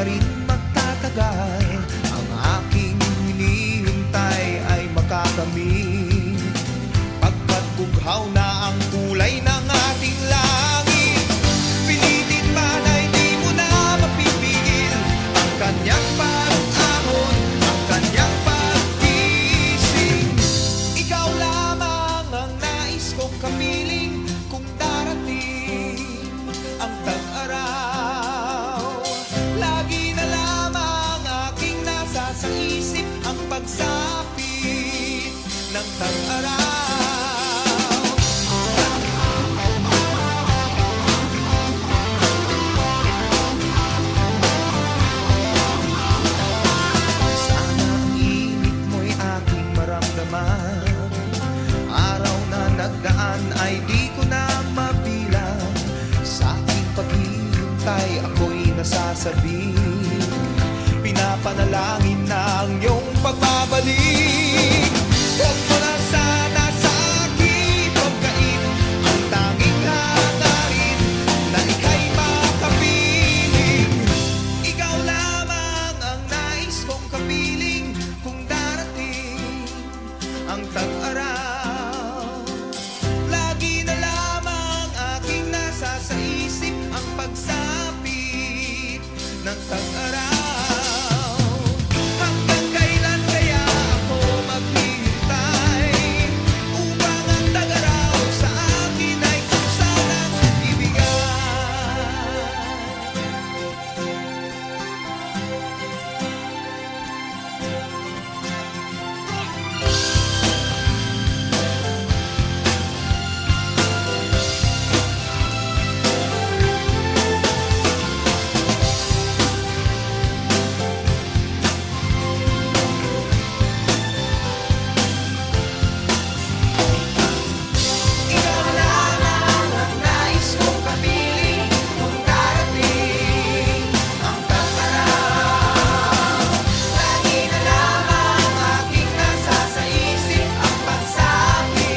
rin magtatagal. Ang aking hinihintay ay makakamit pagkat bughaw na ang kulay ng ating langit. Pinitin man ay di mo na mapipigil ang kanyang pag-ahon, ang kanyang pag-ising. Ikaw lamang ang nais kong kapiling kung darating ang tag-araw. Lagi na lamang aking nasa sa isip ang pagsapit ng tag-araw. Sana ang init mo'y aking maramdaman. Araw na nagdaan ay di ko na mabilang. Sa aking paghihintay ako'y nasasabi, pinapanalangin na ang iyong pagbabalik. Huwag mo na sana sa akin pagkain ang tanging hangarin na ika'y makapiling. Ikaw lamang ang nais kong kapiling kung darating ang tag-araw. Lagi na lamang aking nasa sa isip ang pagsapit ng tag-araw. Hanggang kailan kaya ako maghihintay upang ang tag-araw sa akin ay kusanang ibigay? Ikaw lamang ang nais kong kapiling kung darating ang tag-araw. Lagi na lamang aking nasa sa isip ang pagsapit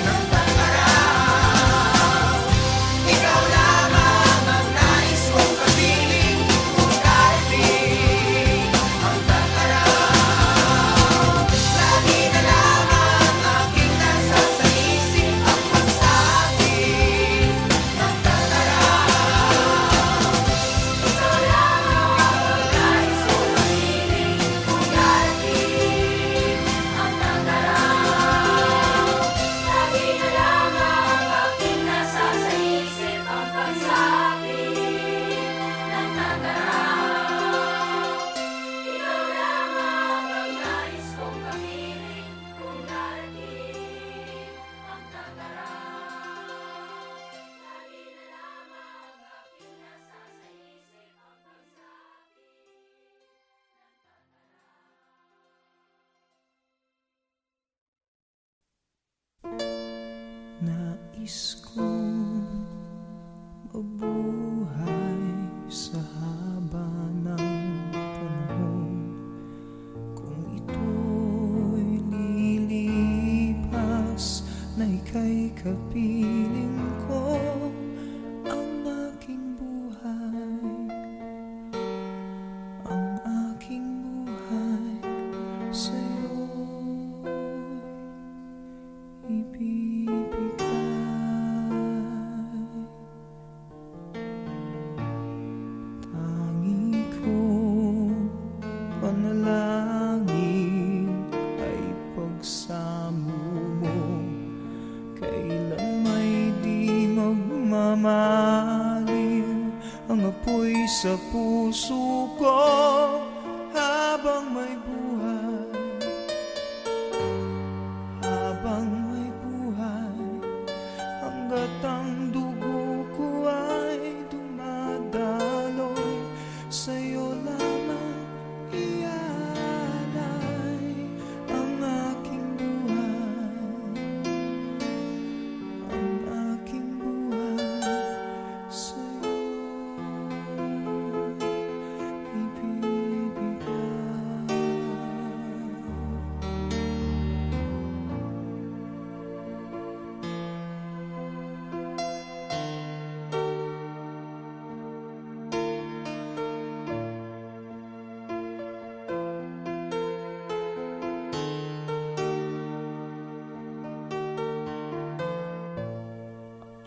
ng tag-araw. Ikaw lamang ang nais kong kapiling kung darating ang tag-araw. Lagi na lamang aking nasa sa isip ang pagsapit ng tag-araw. Ikaw lamang ang nais kong kapiling kung darating ang tag-araw. Lagi na lamang aking nasa sa isip ang pagsapit ng tag-araw. Ikaw lamang ang nais kong kapiling kung darating ang tag-araw. Lagi na lamang aking nasa sa isip ang pagsapit. Nais kong mabuhay sa haba ng panahon. Kung ito'y lilipas na ika'y kapiling ko, ang aking buhay, ang aking buhay sa'yo'y ibibigay. Tangi kong panalangin ay pagsamo mo. Kailan may di magmamalim ang apoy sa puso ko habang may buhay, habang may buhay, hanggat ang dugo ko ay dumadaloy. Sa'yo lamang ialay ang aking buhay, ang aking buhay sa'yo ibibigay.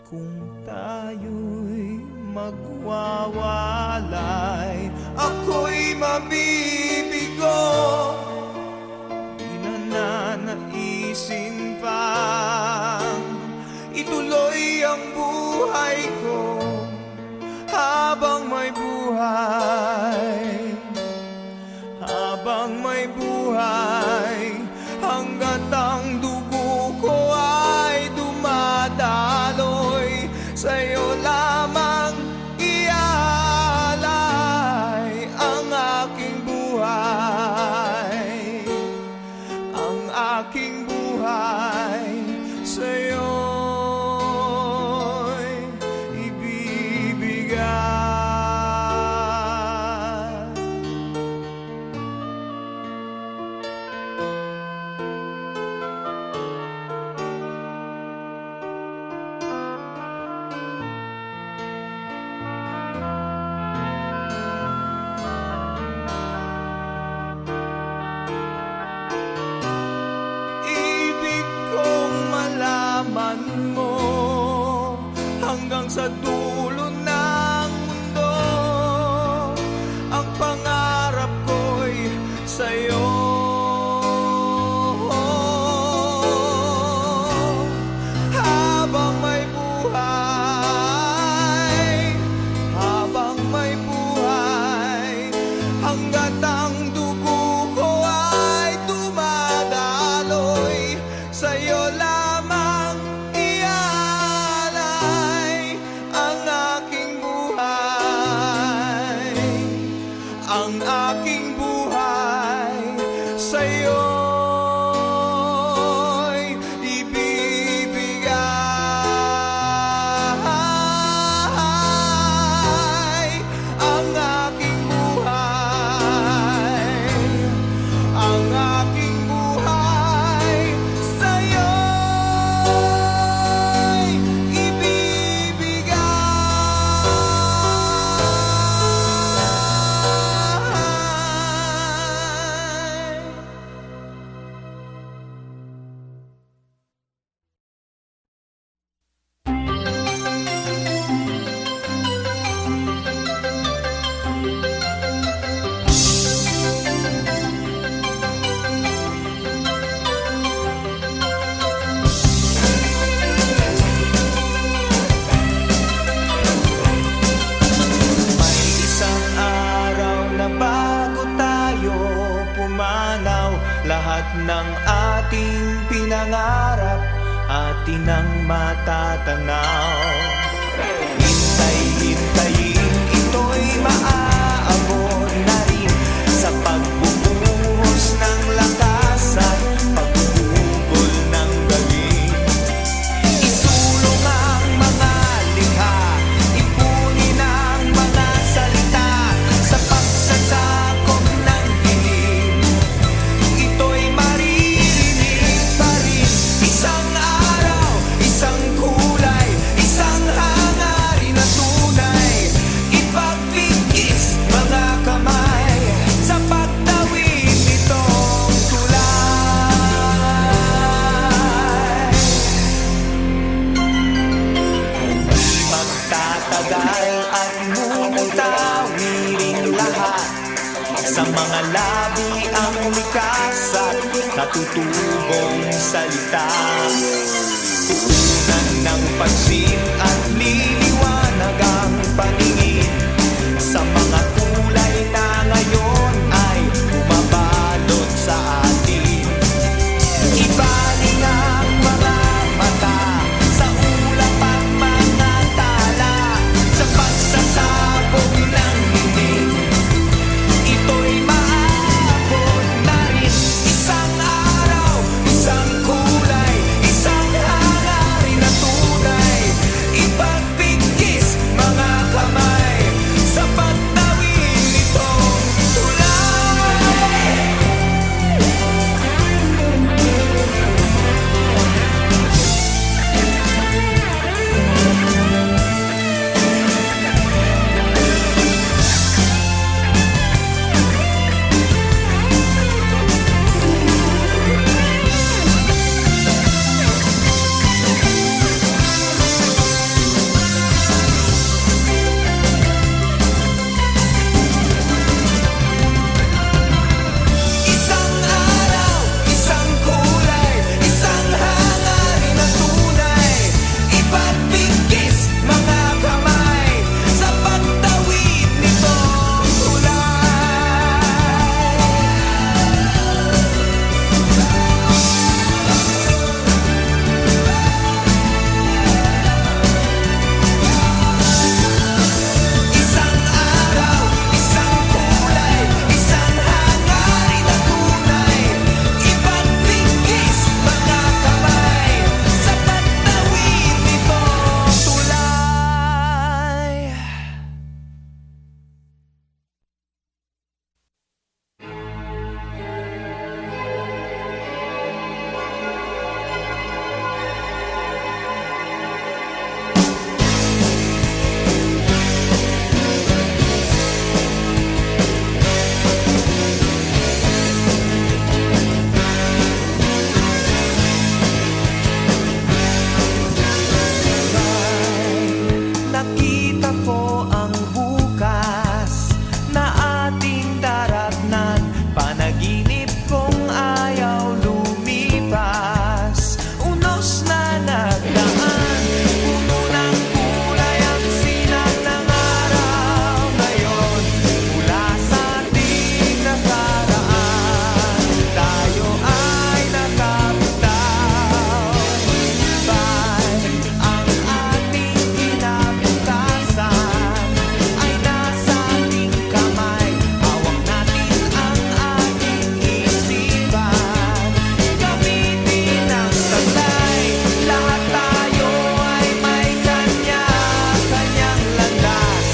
kung tayo'y magwawalay. Ako'y mabibigo, di na nanaisin pang ituloy ang buhay ko habang may buhay. Habang may buhay, hanggat ang dugo ko ay dumadaloy, sa'yo lamang ialay ang aking buhay. Ang aking buhay sa'yo'y ibibigay. Ibig kong malaman mo hanggang sa dulo ng mundo, ang pangarap ko'y sa'yo. Habang may buhay, habang may buhay, hanggat ang dugo ko ay dumadaloy, sa'yo lamang ialay ang aking buhay. Ang aking buhay sa'yo'y ibibigay. Ang aking buhay, ang aking buhay sa'yo'y ibibigay. May isang araw na bago tayo pumanaw, lahat ng ating pinangarap atin ang matatanaw. Hintay-hintayin, ito'y maaabot na rin sa pagbubuhos ng lakas at pagpupugol ng galing. Isulong ang mga likha, ipunin ang mga salita sa pagsasakop ng dilim. Ito'y maririnig pa rin, isang araw, isang kulay, isang hangarin na tunay. Ipagpigis mga kamay sa pagtawid nitong tulay. Di magtatagal at mumutawirin lahat sa mga labi ang likas at natutubong salita. Tuunan ng pansin at liliwanag ang paningin sa mga kulay na ngayon ay bumabalot sa atin. Ibaling ang mga mata sa ulap at mga tala sa pagsasabog ng himig. Ito'y maabot na rin, isang araw, isang kulay, isang hangarin nakita ko ang bukas na ating daratnan. Panaginip kong ayaw lumipas, unos na nagdaan. Puno ng kulay ang sinag ng araw ngayon. Mula sa ating nakaraan, tayo ay nakabitaw. Ang ating kinabukasan ay nasa ating kamay. Hawak natin ang ating isipan, gamitin ang taglay. Lahat tayo ay may kanya-kanyang landas,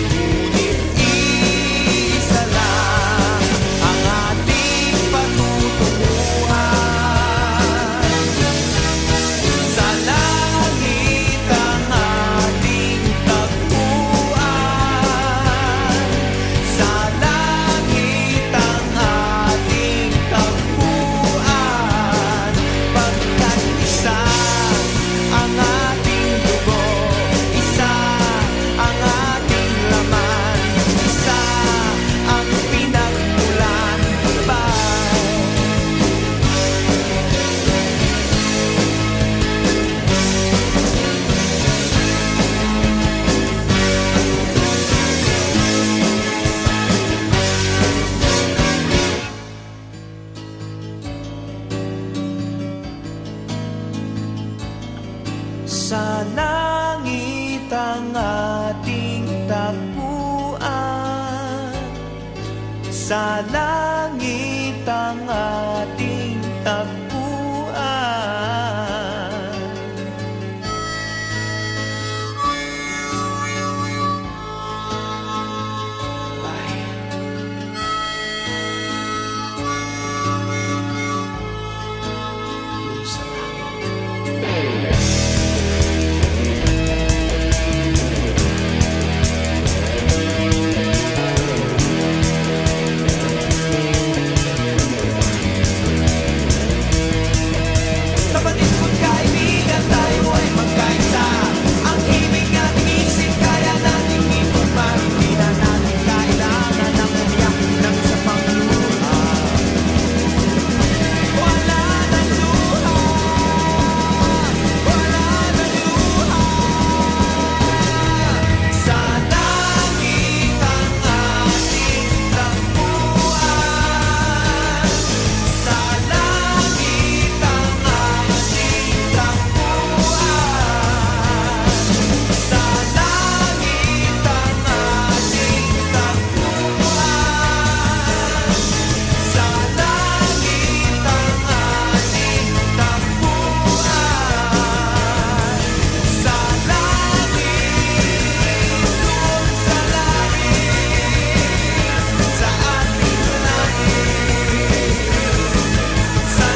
ngunit isa lang ang ating patutunguhan. Sa langit ang ating tagpuan, sa langit ang ating tagpuan. Pagkat isa ang ating dugo, isa ang ating laman, isa ang pinagmulan. Sa langit ang ating tagpuan, sa langit ang ating tagpuan. Sa langit. Kapatid ko't kaibigan, tayo ay magkaisa. Ang ibig ating isip, kaya nating ipagpa. Hindi na natin kailangan ng umiyak ng isa pang luha. Wala nang luha, wala nang luha. Sa langit ang ating tagpuan, sa langit ang ating tagpuan, sa langit ang ating tagpuan, sa langit ang ating tagpuan, sa langit, doon sa langit, sa ating langit, sa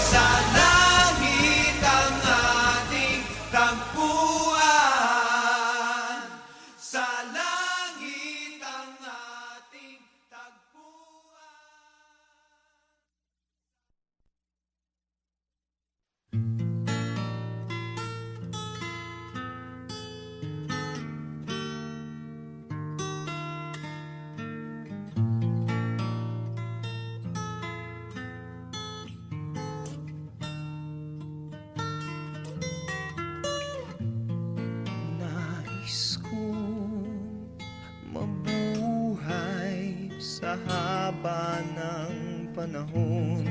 sa langit ang ating tagpuan, sa langit ang ating tagpuan. Nais kong mabuhay sa haba ng panahon.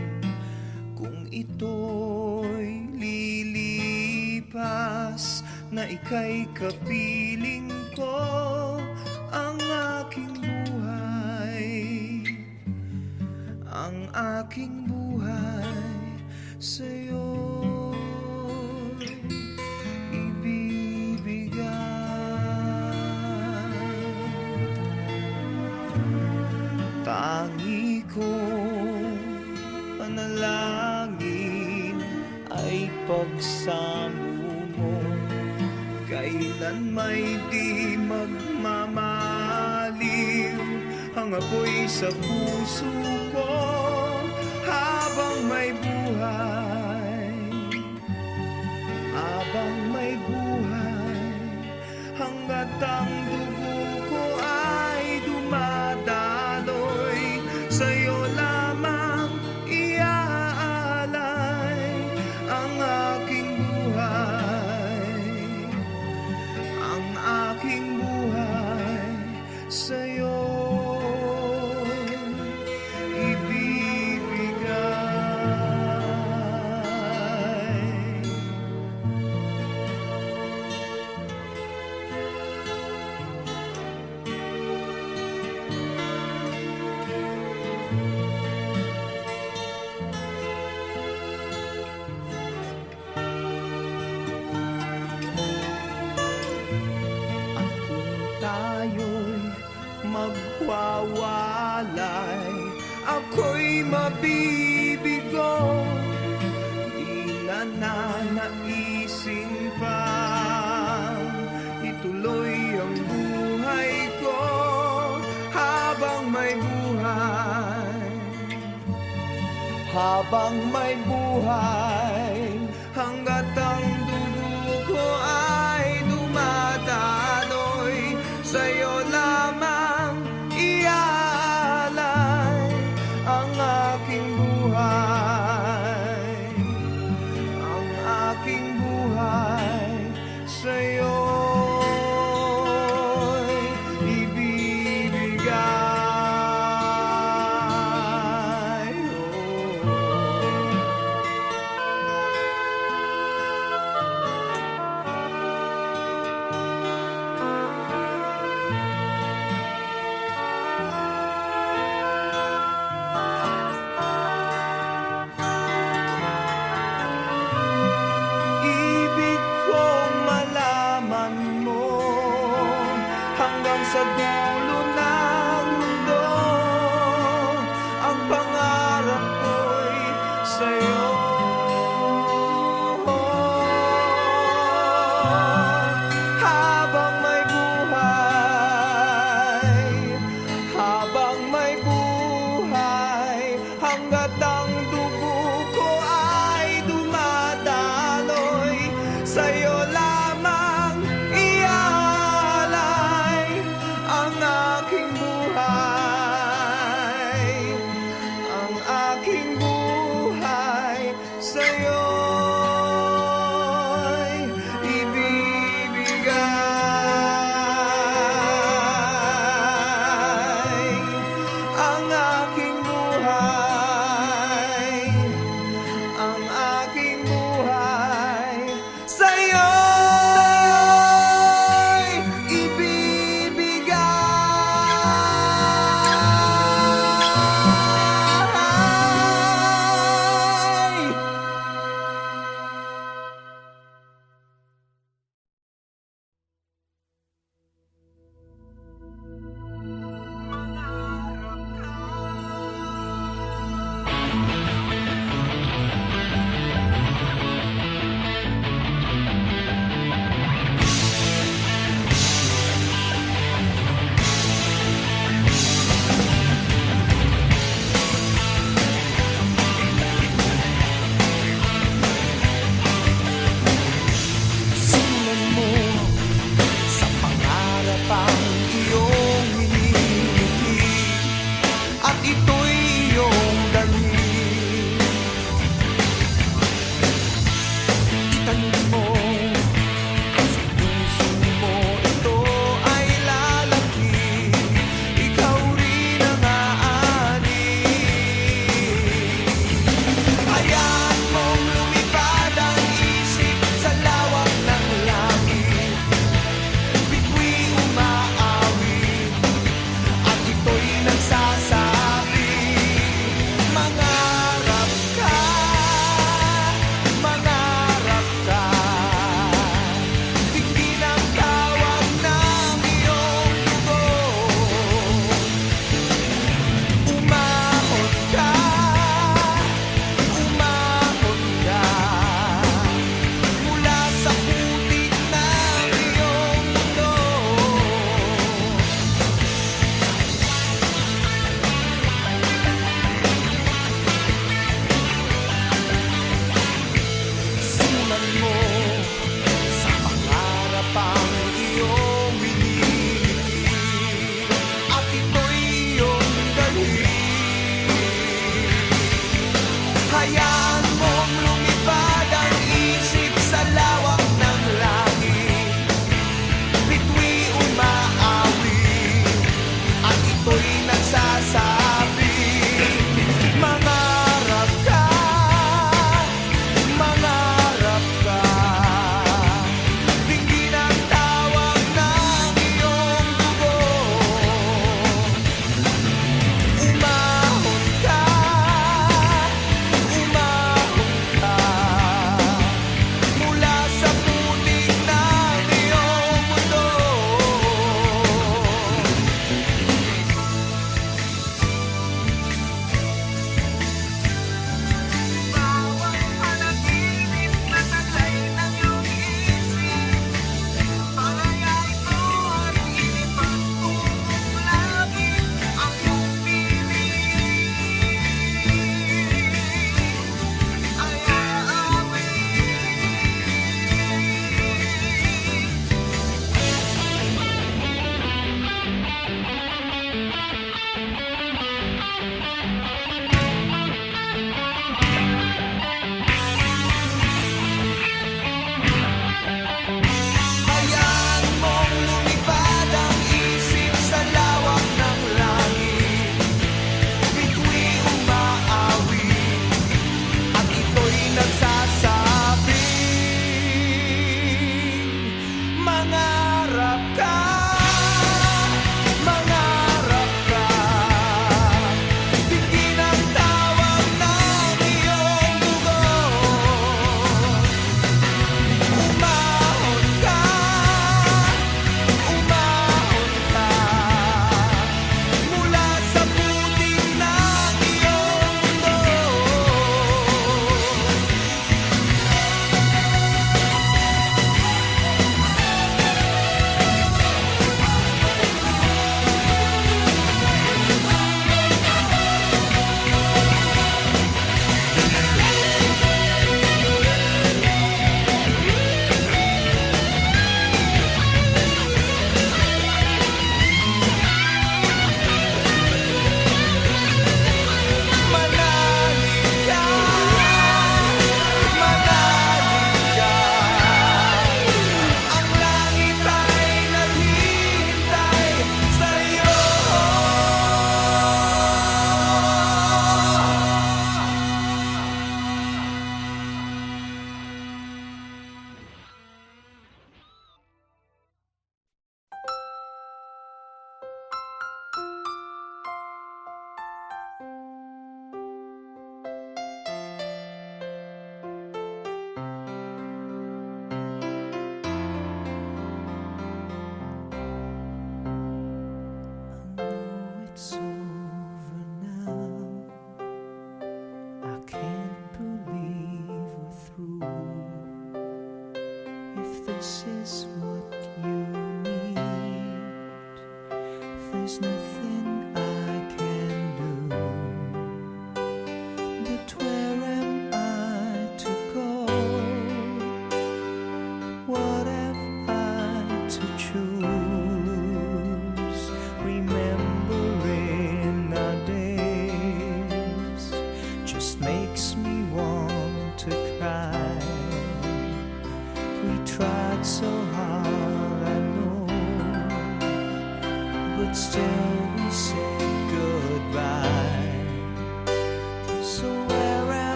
Kung ito'y lilipas, na ika'y kapiling ko, ang aking buhay, ang aking buhay sa'yo'y ibibigay. Tangi kong panalangin ay pagsamo mo. Kailan may di magmamaliw ang apoy sa puso ko habang may buhay. Habang may buhay, hanggat ang dugo ko ay dumadaloy, sa'yo lamang iaalay ang aking buhay. Ang aking buhay sa'yo ibibigay. At kung tayo'y magwawalay, ako'y mabibigo. Di na nanaisin pa ituloy ang buhay ko habang may buhay. Habang may buhay, hanggat ang dugo ko ay dumadaloy, sa'yo lamang iaalay ang aking buhay. Ang aking buhay sa'yo'y ibibigay. Ibig kong malaman mo hanggang sa dulo ng mundo, ang pangarap ko'y sa'yo. Habang may buhay, habang may buhay, hanggat ang dugo ko ay dumadaloy, sa'yo lamang iaalay ang aking buhay. Ang aking buhay sa'yo'y ibibigay. Ang aking buhay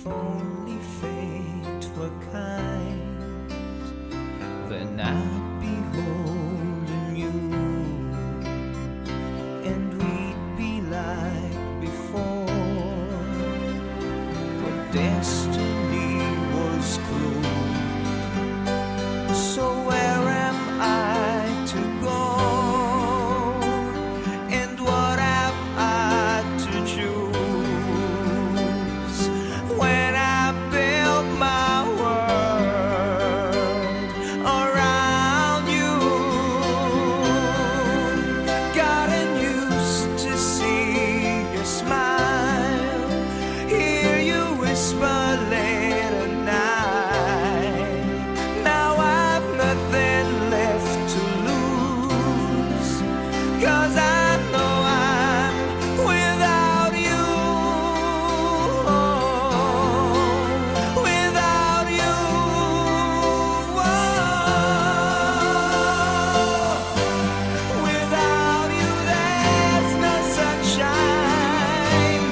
If only fate were kind, then I'd be holding you, and we'd be like before, but destiny was cruel. So where am I to go, and what have I to choose? When I built my world around you, gotten used to see your smile, hear you whisper late at night. Now I've nothing left to lose, 'cause I know I'm without you. Without you. Without you there's no sunshine.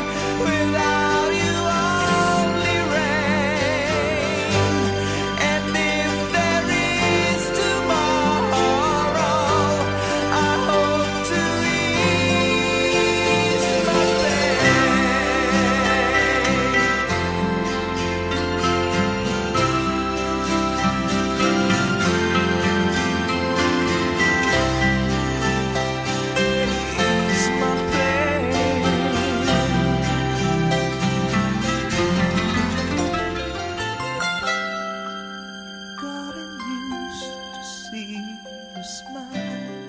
Without you only rain. And if there is tomorrow, I hope to ease my pain. Ease my pain. Gotten used to see you smile,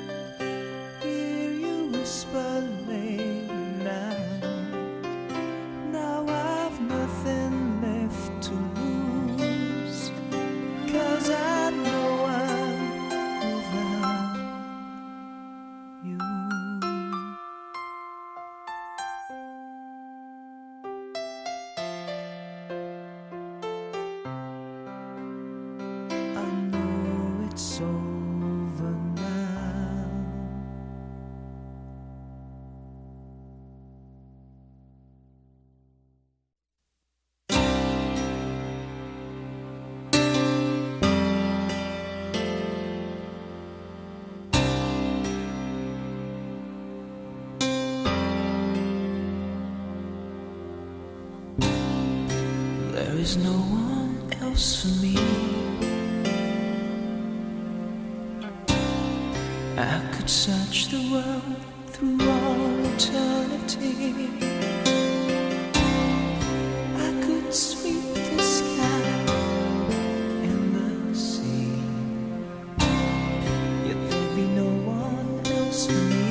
hear you whisper late night. Now I've nothing left to lose, 'cause I know I'm without you. I know it's over now. There is no one else for me. I could search the world through all eternity. I could sweep the sky and the sea, yet there'd be no one else for me.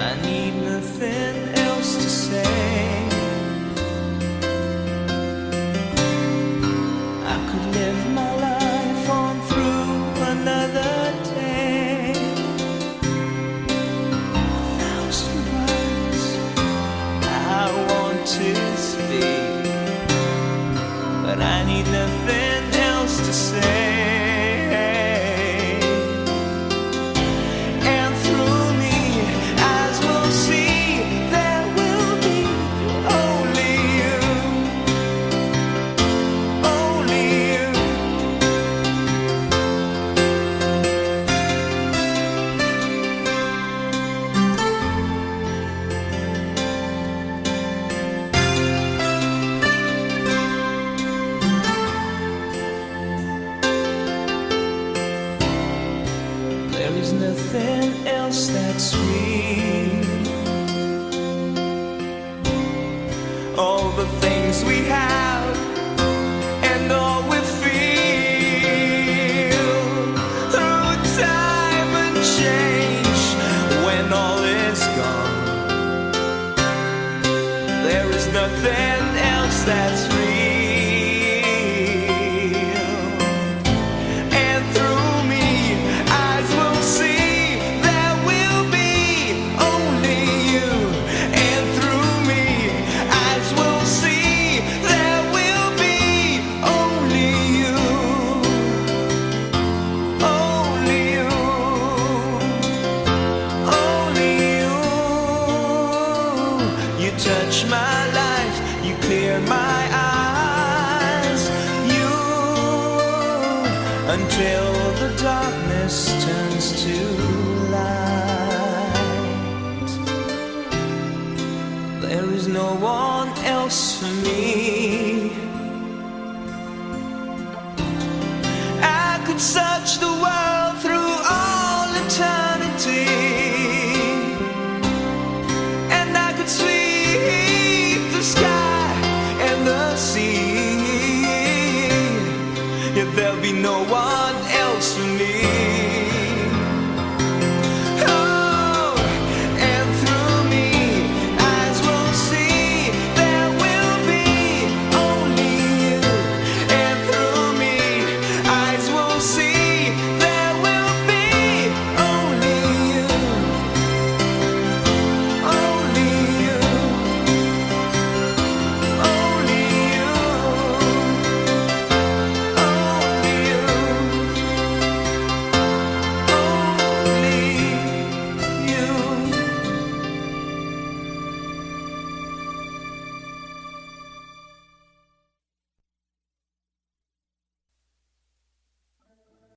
I need nothing else to say. I could live my life on through another day. 1,000 words I want to speak, but I need nothing else to say. And through me, eyes will see, there will be only you. Only you. There is nothing else that's sweet. All the things we have and all we feel through time and change. When all is gone, there is nothing else that's real. And through me, eyes will see, there will be only you. And through me, eyes will see, there darkness turns to light. There is no one else for me.